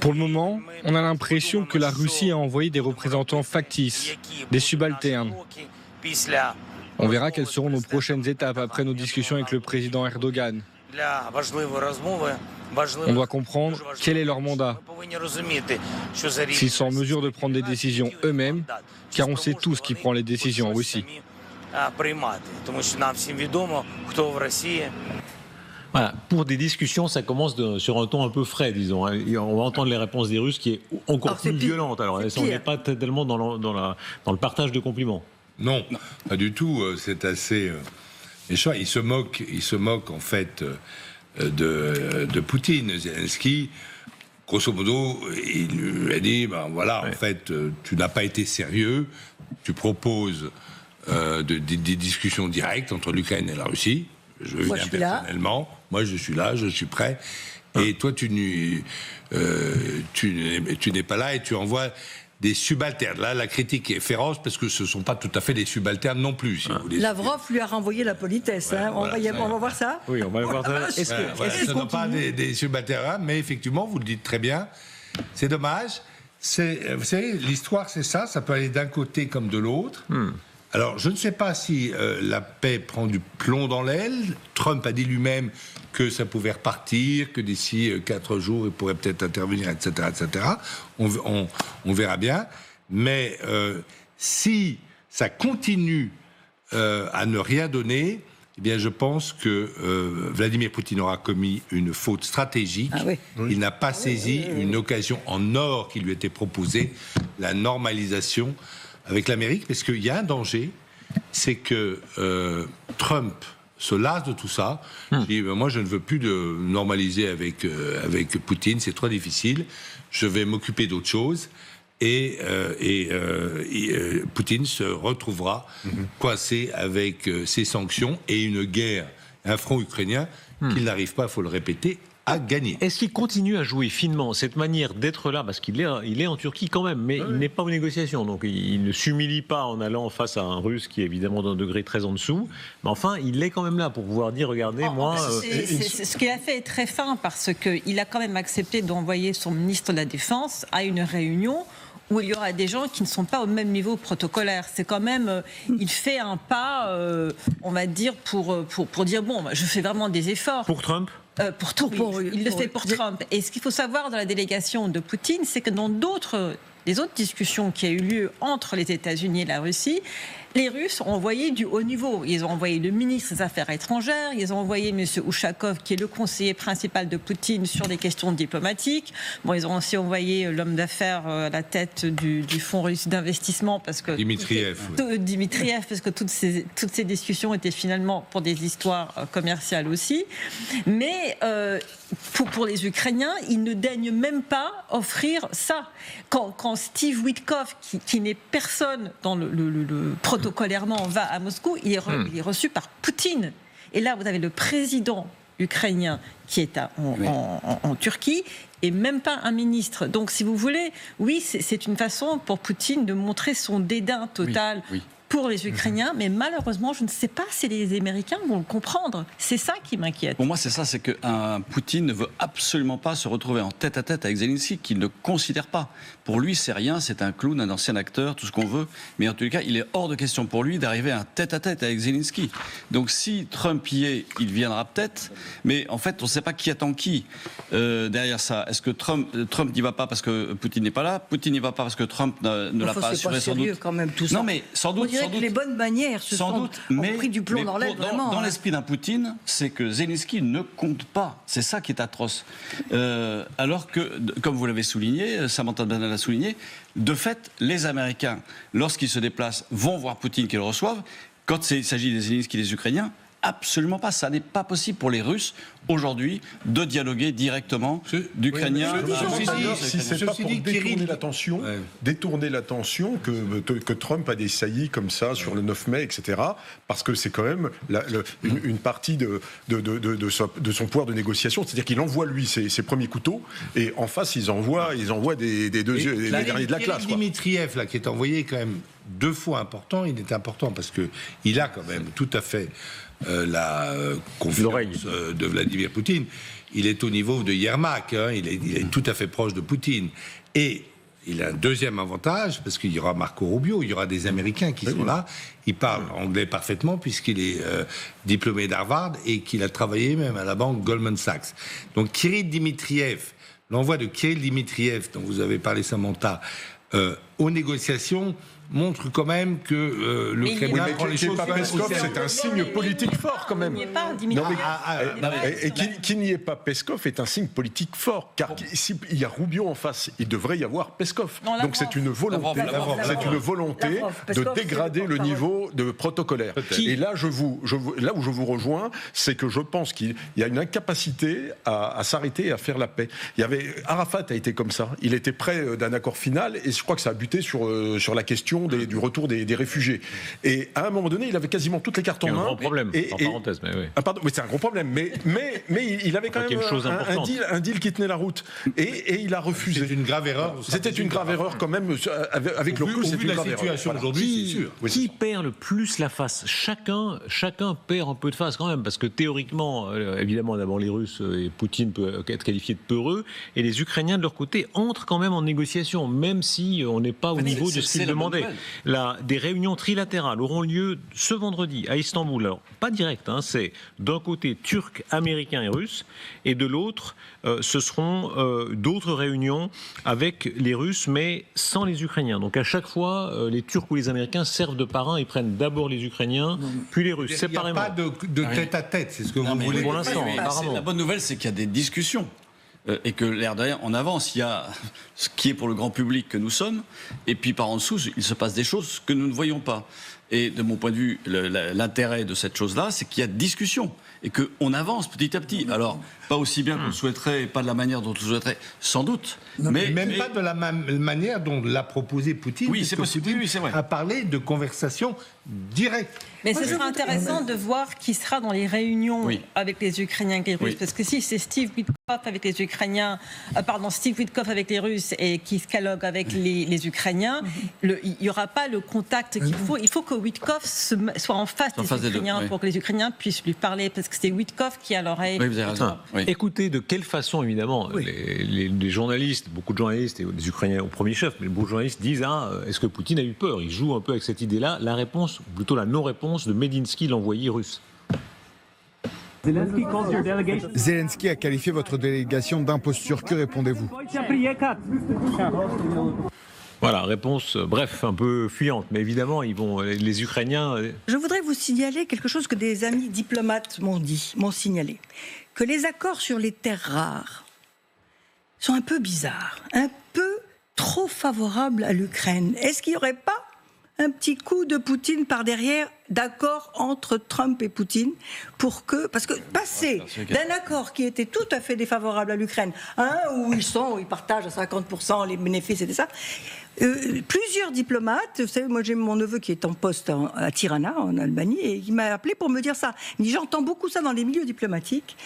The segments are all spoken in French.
Pour le moment, on a l'impression que la Russie a envoyé des représentants factices, des subalternes. On verra quelles seront nos prochaines étapes après nos discussions avec le président Erdogan. On doit comprendre quel est leur mandat, s'ils sont en mesure de prendre des décisions eux-mêmes, car on sait tous qui prend les décisions en Russie. Voilà. Pour des discussions, ça commence sur un ton un peu frais, disons. On va entendre les réponses des Russes qui est encore plus violente. Alors, on n'est pas tellement dans le partage de compliments. Non, pas du tout. C'est assez méchant. Il se moque en fait de Poutine. Zelensky, grosso modo, il lui a dit, en fait, tu n'as pas été sérieux. Tu proposes des discussions directes entre l'Ukraine et la Russie. Je viens personnellement. Moi, je suis là, je suis prêt. Et toi, tu n'es pas là et tu envoies des subalternes. Là, la critique est féroce parce que ce ne sont pas tout à fait des subalternes non plus. Si vous voulez. Lavrov lui a renvoyé la politesse. On va voir ça. Oui, on va voir ça. Ce ne sont pas des subalternes, mais effectivement, vous le dites très bien. C'est dommage. Vous savez, l'histoire, c'est ça. Ça peut aller d'un côté comme de l'autre. Alors, je ne sais pas si la paix prend du plomb dans l'aile. Trump a dit lui-même que ça pouvait repartir, que d'ici 4 jours, il pourrait peut-être intervenir, etc., etc. On verra bien. Mais si ça continue à ne rien donner, eh bien, je pense que Vladimir Poutine aura commis une faute stratégique. Il n'a pas saisi une occasion en or qui lui était proposée, la normalisation avec l'Amérique, parce qu'il y a un danger, c'est que Trump se lasse de tout ça. Il dit, moi, je ne veux plus de normaliser avec Poutine, c'est trop difficile, je vais m'occuper d'autre chose. Et Poutine se retrouvera coincé avec ses sanctions et une guerre, un front ukrainien qu'il n'arrive pas, il faut le répéter, à gagner. Est-ce qu'il continue à jouer finement cette manière d'être là, parce qu'il est en Turquie quand même, mais il n'est pas aux négociations, donc il ne s'humilie pas en allant face à un Russe qui est évidemment d'un degré très en dessous, mais enfin il est quand même là pour pouvoir dire regardez moi... Ce qu'il a fait est très fin parce qu'il a quand même accepté d'envoyer son ministre de la Défense à une réunion où il y aura des gens qui ne sont pas au même niveau protocolaire. C'est quand même, il fait un pas, on va dire, pour dire bon, je fais vraiment des efforts. Pour Trump ? Il le fait pour Trump. Et ce qu'il faut savoir dans la délégation de Poutine, c'est que dans les autres discussions qui ont eu lieu entre les États-Unis et la Russie, les Russes ont envoyé du haut niveau. Ils ont envoyé le ministre des Affaires étrangères, ils ont envoyé M. Ushakov, qui est le conseiller principal de Poutine sur les questions diplomatiques. Ils ont aussi envoyé l'homme d'affaires à la tête du fonds russe d'investissement, parce que Dmitriev, parce que toutes ces discussions étaient finalement pour des histoires commerciales aussi. Mais pour les Ukrainiens, ils ne daignent même pas offrir ça. Quand Steve Witkoff, qui n'est personne dans le protocolairement va à Moscou, il est reçu par Poutine. Et là, vous avez le président ukrainien qui est en Turquie et même pas un ministre. Donc, si vous voulez, oui, c'est une façon pour Poutine de montrer son dédain total pour les Ukrainiens, mais malheureusement, je ne sais pas si les Américains vont le comprendre. C'est ça qui m'inquiète. Pour moi, c'est ça, c'est que Poutine ne veut absolument pas se retrouver en tête-à-tête avec Zelensky, qu'il ne considère pas. Pour lui, c'est rien, c'est un clown, un ancien acteur, tout ce qu'on veut, mais en tous les cas, il est hors de question pour lui d'arriver à un tête-à-tête avec Zelensky. Donc si Trump y est, il viendra peut-être, mais en fait, on ne sait pas qui attend qui derrière ça. Est-ce que Trump n'y va pas parce que Poutine n'est pas là? Poutine n'y va pas parce que Trump ne l'a pas assuré, sans doute. Quand même, tout ça. Non, mais sans doute. Que les bonnes manières ont pris du plomb dans l'aile. Dans l'esprit d'un Poutine, c'est que Zelensky ne compte pas. C'est ça qui est atroce. Alors que, comme vous l'avez souligné, Samantha Banal l'a souligné, de fait, les Américains, lorsqu'ils se déplacent, vont voir Poutine qu'ils le reçoivent. Quand il s'agit des Zelensky, des Ukrainiens, absolument pas. Ça n'est pas possible pour les Russes aujourd'hui de dialoguer directement d'Ukrainiens. Si c'est pas pour détourner l'attention que Trump a des saillies comme ça sur le 9 mai, etc. Parce que c'est quand même une partie de son pouvoir de négociation. C'est-à-dire qu'il envoie lui ses premiers couteaux et en face ils envoient des derniers de la classe. Dmitriev là qui est envoyé quand même 2 fois important. Il est important parce que il a quand même tout à fait la confiance de Vladimir Poutine. il est au niveau de Yermak, hein, il est tout à fait proche de Poutine. Et il a un deuxième avantage, parce qu'il y aura Marco Rubio, il y aura des Américains qui sont là. Il parle anglais parfaitement, puisqu'il est diplômé d'Harvard et qu'il a travaillé même à la banque Goldman Sachs. Donc Kirill Dmitriev, l'envoi de Kirill Dmitriev, dont vous avez parlé, Samantha, aux négociations, montre quand même que le Kremlin prend les choses pas Peskov, c'est un signe politique fort quand même. Et qu'il n'y ait pas Peskov est un signe politique fort, car s'il y a Rubio en face, il devrait y avoir Peskov. Donc c'est une volonté, de dégrader le niveau de protocolaire. Et là, là où je vous rejoins, c'est que je pense qu'il y a une incapacité à s'arrêter et à faire la paix. Arafat a été comme ça. Il était près d'un accord final, et je crois que ça a buté sur la question du retour des réfugiés. Et à un moment donné, il avait quasiment toutes les cartes en main. C'est un grand problème, en parenthèse, mais oui. Oui, c'est un gros problème, mais il avait quand même un deal qui tenait la route. Et il a refusé. C'est une grave erreur. C'était une grave erreur quand même, avec le recul, c'est une grave erreur. Situation aujourd'hui, c'est sûr. Qui perd le plus la face ? Chacun perd un peu de face quand même, parce que théoriquement, évidemment, d'abord les Russes et Poutine peut être qualifié de peureux, et les Ukrainiens de leur côté entrent quand même en négociation, même si on n'est pas au niveau de ce qu'ils demandaient. Des réunions trilatérales auront lieu ce vendredi à Istanbul. Alors, pas direct, c'est d'un côté turc, américain et russe, et de l'autre, ce seront d'autres réunions avec les Russes, mais sans les Ukrainiens. Donc à chaque fois, les Turcs ou les Américains servent de parrain, ils prennent d'abord les Ukrainiens, puis les Russes, séparément. Il n'y a pas de tête-à-tête, c'est ce que vous voulez. Pour l'instant, apparemment. La bonne nouvelle, c'est qu'il y a des discussions. Et que l'air de rien, on avance. Il y a ce qui est pour le grand public que nous sommes, et puis par en dessous, il se passe des choses que nous ne voyons pas. Et de mon point de vue, l'intérêt de cette chose-là, c'est qu'il y a discussion et qu'on avance petit à petit. Alors, pas aussi bien qu'on le souhaiterait, pas de la manière dont on le souhaiterait, sans doute. Mais pas de la manière dont l'a proposé Poutine. Oui, c'est possible. Poutine c'est vrai. a parlé de conversation directe. Mais ce sera intéressant de voir qui sera dans les réunions avec les Ukrainiens et les Russes. Parce que si c'est Steve Witkoff avec les Ukrainiens, Steve Witkoff avec les Russes et qui se dialogue avec les Ukrainiens, il n'y aura pas le contact qu'il faut. Il faut que Witkoff soit en face des Ukrainiens pour que les Ukrainiens puissent lui parler. Parce que c'est Witkoff qui a l'oreille. Oui, vous avez raison. Écoutez, de quelle façon, évidemment, les journalistes, beaucoup de journalistes, et les Ukrainiens au premier chef, mais beaucoup de journalistes disent est-ce que Poutine a eu peur ? Il joue un peu avec cette idée-là. La réponse, ou plutôt la non-réponse de Medinsky, l'envoyé russe. Zelensky a qualifié votre délégation d'imposture. Que répondez-vous ? Voilà, réponse, bref, un peu fuyante. Mais évidemment, les Ukrainiens... Je voudrais vous signaler quelque chose que des amis diplomates m'ont signalé. Que les accords sur les terres rares sont un peu bizarres, un peu trop favorables à l'Ukraine. Est-ce qu'il n'y aurait pas un petit coup de Poutine par derrière d'accord entre Trump et Poutine parce que passer d'un accord qui était tout à fait défavorable à l'Ukraine, où ils partagent à 50% les bénéfices et ça, plusieurs diplomates, vous savez, moi j'ai mon neveu qui est en poste à Tirana en Albanie et il m'a appelé pour me dire ça. Il me dit j'entends beaucoup ça dans les milieux diplomatiques,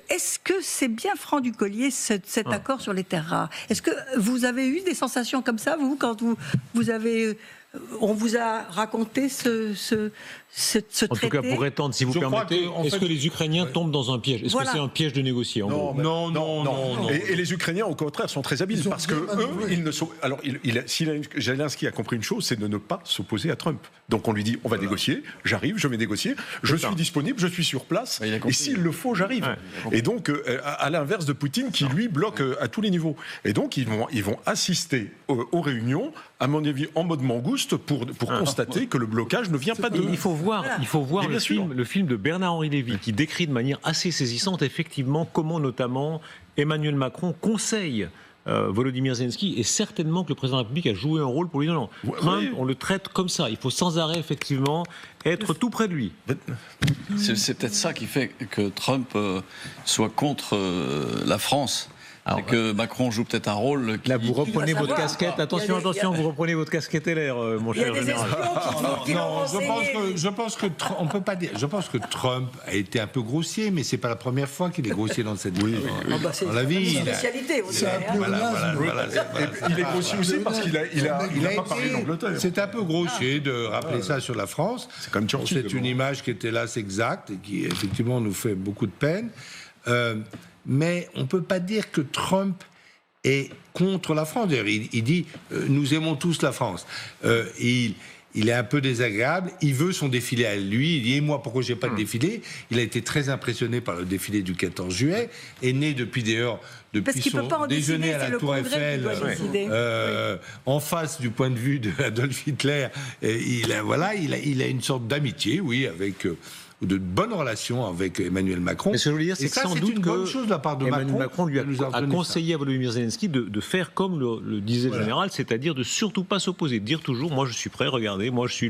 est-ce que c'est bien franc du collier cet accord sur les terres rares ? Est-ce que vous avez eu des sensations comme ça, vous, quand vous avez... On vous a raconté ce traité. En tout cas, pour étendre, si vous permettez, est-ce que les Ukrainiens tombent dans un piège ? Est-ce que c'est un piège de négocier en gros ? Non. Et les Ukrainiens, au contraire, sont très habiles parce que eux, ils ne sont. Alors, si Zelensky a compris une chose, c'est de ne pas s'opposer à Trump. Donc, on lui dit, on va négocier. J'arrive, je vais négocier. Je suis disponible, je suis sur place. Et s'il le faut, j'arrive. Et donc, à l'inverse de Poutine, qui lui bloque à tous les niveaux. Et donc, ils vont assister aux réunions, à mon avis, en mode mangouste, pour constater que le blocage ne vient pas de. Il faut voir le film de Bernard-Henri Lévy qui décrit de manière assez saisissante effectivement comment notamment Emmanuel Macron conseille Volodymyr Zelensky, et certainement que le président de la République a joué un rôle pour lui. Non. Trump, on le traite comme ça. Il faut sans arrêt effectivement être tout près de lui. C'est peut-être ça qui fait que Trump soit contre la France. Alors, et que Macron joue peut-être un rôle. Là, vous reprenez votre casquette. Attention, vous reprenez votre casquette LR, mon cher général. Non, je pense que on peut pas dire. Je pense que Trump a été un peu grossier, mais c'est pas la première fois qu'il est grossier dans cette vie. Dans la vie, c'est une spécialité. Il est grossier aussi parce qu'il a pas parlé d'Angleterre. C'est un peu grossier de rappeler ça sur la France. C'est comme Churchill. C'est une image qui était là, c'est exact, et qui effectivement nous fait beaucoup de peine. mais on ne peut pas dire que Trump est contre la France. D'ailleurs, il dit nous aimons tous la France. Il est un peu désagréable. Il veut son défilé à lui. Il dit et moi, pourquoi j'ai pas de défilé? Il a été très impressionné par le défilé du 14 juillet. Est né depuis son déjeuner à la Tour Eiffel, en face du point de vue d'Adolf Hitler. Il a une sorte d'amitié, oui, avec de bonnes relations avec Emmanuel Macron. Mais ce que je veux dire, c'est que sans doute une bonne chose de la part de Emmanuel Macron lui a conseillé à Volodymyr Zelensky de faire comme le disait le général, c'est-à-dire de surtout pas s'opposer, de dire toujours moi je suis prêt, regardez, moi je suis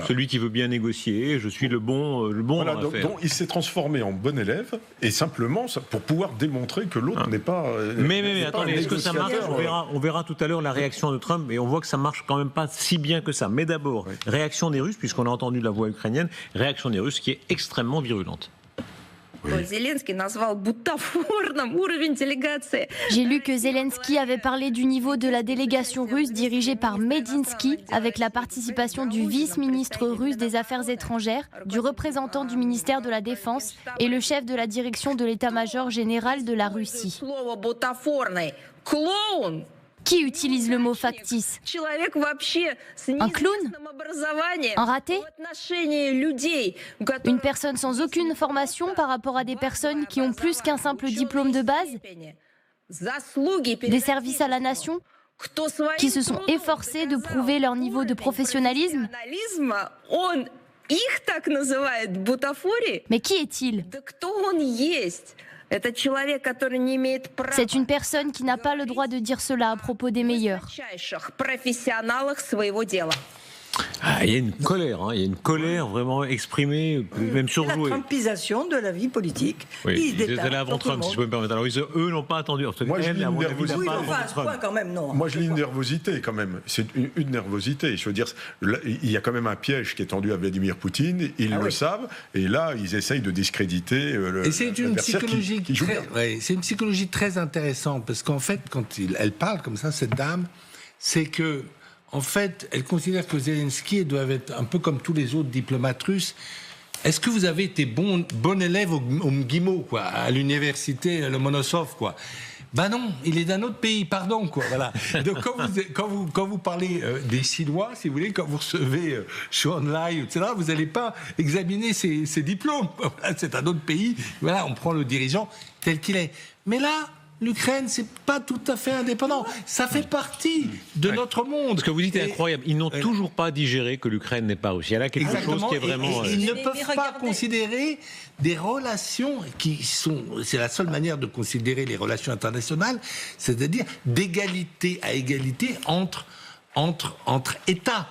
celui qui veut bien négocier, je suis le bon dans l'affaire. Donc il s'est transformé en bon élève et simplement pour pouvoir démontrer que l'autre n'est pas. Mais attendez, est-ce que ça marche? On verra tout à l'heure la réaction de Trump et on voit que ça marche quand même pas si bien que ça. Mais d'abord, réaction des Russes, puisqu'on a entendu la voix ukrainienne, réaction des Russes qui est extrêmement virulente. J'ai lu que Zelensky avait parlé du niveau de la délégation russe dirigée par Medinsky, avec la participation du vice-ministre russe des Affaires étrangères, du représentant du ministère de la Défense et le chef de la direction de l'état-major général de la Russie. Qui utilise le mot factice? Un clown? Un raté? Une personne sans aucune formation par rapport à des personnes qui ont plus qu'un simple diplôme de base? Des services à la nation? Qui se sont efforcés de prouver leur niveau de professionnalisme? Mais qui est-il? C'est une personne qui n'a pas le droit de dire cela à propos des meilleurs. Il y a une colère, vraiment exprimée, même surjouée. La trumpisation de la vie politique. Oui, ils étaient là avant Trump, si je peux me permettre. Alors eux n'ont pas attendu. Moi, je lis une nervosité. Moi, je lis une nervosité quand même. C'est une nervosité. Je veux dire, il y a quand même un piège qui est tendu à Vladimir Poutine. Ils le savent. Et là, ils essayent de discréditer le. Et c'est une psychologie c'est une psychologie très intéressante parce qu'en fait, quand elle parle comme ça, cette dame, c'est que en fait, elle considère que Zelensky doit être un peu comme tous les autres diplomates russes. Est-ce que vous avez été bon élève au MGIMO, quoi, à l'université Lomonosov, quoi? Ben non, il est d'un autre pays, pardon, quoi. Voilà. Donc quand vous parlez des Chinois, si vous voulez, quand vous recevez Chou En-lai, etc., vous n'allez pas examiner ses diplômes. Voilà, c'est un autre pays. Voilà, on prend le dirigeant tel qu'il est. Mais là, l'Ukraine, c'est pas tout à fait indépendant. Ça fait partie de notre monde. Ce que vous dites est incroyable. Ils n'ont toujours pas digéré que l'Ukraine n'est pas russe. Il y a là quelque chose qui est vraiment. Ils ne peuvent pas considérer des relations qui sont. C'est la seule manière de considérer les relations internationales, c'est-à-dire d'égalité à égalité entre États.